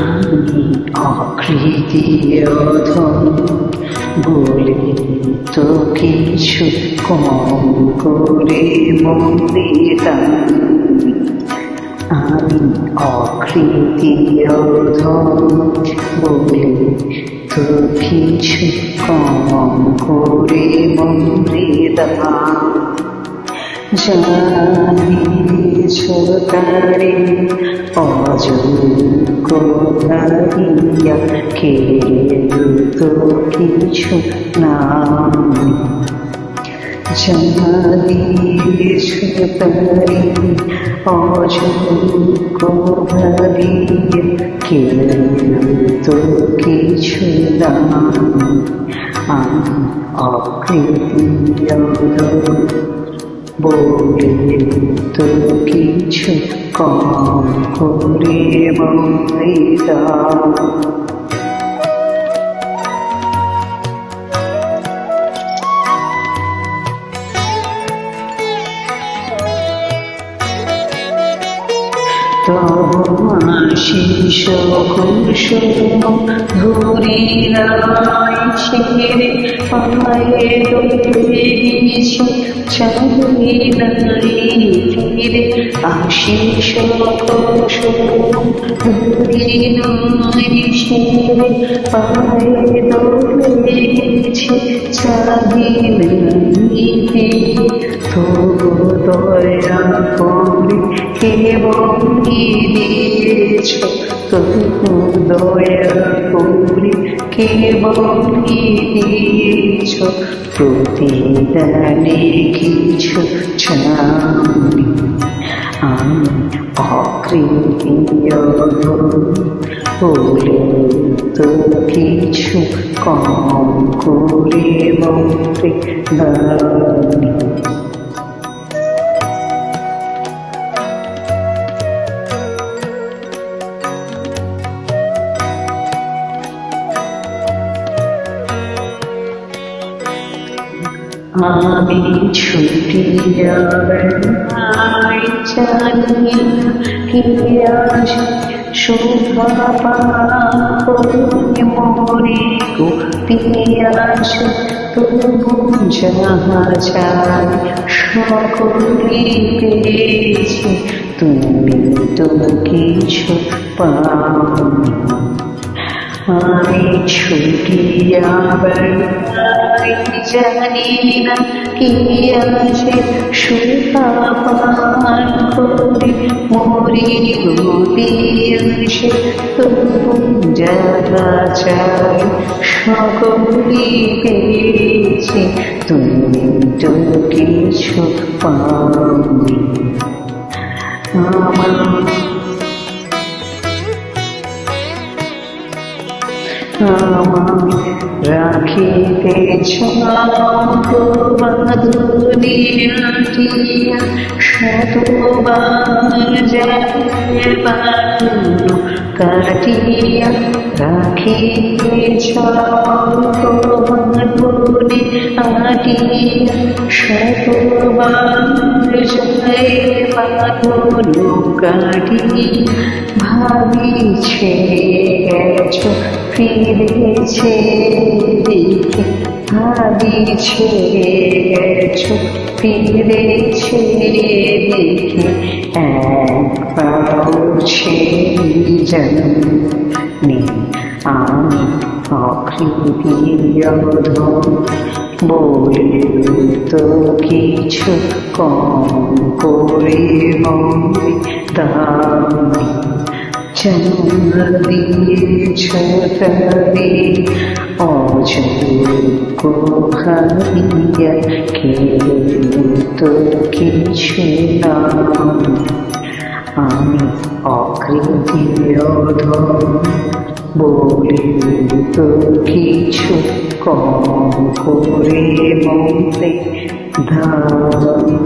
আমি অকৃতীয় ধন বলে তো কিছু কম করে মন দিতাম। আমি অকৃতীয় ধন বলে তো কিছু কম করে মন দিতাম। জানিয়েছ তারে অযোগ্য ভাবিয়া কেড়ে দ্রুত কিছু নাম। জানিয়েছ তারে অযোগ্য ভাবিয়া কেড়ে দ্রুত কিছু নাম। আমি অকৃতীয় বলে তো কিছু কম করে মন দিতাম। আশিস কুসুম ধুরিরাই ছেড়ে পায়ে দৌড়েছ চাঁদনি নারী ফিরে। আশিস কুসুম ধুরিরাই ছেড়ে পায়ে দৌড়েছ চাঁদনি নারী ফিরে। তবু দয়া করে এবং দিয়েছ, তবু দয়া করে কেবল দিয়েছ। প্রতিদানে কিছু চাওনি। আমি অকৃতীয় বলে তো কিছু কম করে বলতে দাওনি। আমি ছুটিয়া বেড়াই জানি কি আসে শোভা পাই মরে গো পিয়াস। তবু যাহা চাই সকলে পেয়েছি, তুমি তো কিছু পাওনি। আমি ছুটিয়া বেড়াই জানি না কি আছে শোভা পান করে মরি গো পিয়াসে। তবু যাহা চাই সকলে পেয়েছি, তুমি তো কিছু পাওনি। রাখিতেছ দুনিয়াটিয়া শতবার কাটিয়া। রাখিতেছ দুনিয়াটিয়া শতবার কাটিয়া। ভাবিছে গেছ ফিরেছে দেখে, ভাবিছে গেছ ফিরেছে দেখে। একবার জানি আমি অকৃতীয় ধন বলে তো কিছু কম করে মনে দাওনি। দিয়েছ তারে অযোগ্য ভাবিয়া কেড়ে তো কিছু নাম। আমি অকৃতীয় ধন বলে তো কিছু কম করে মনে দাওনি।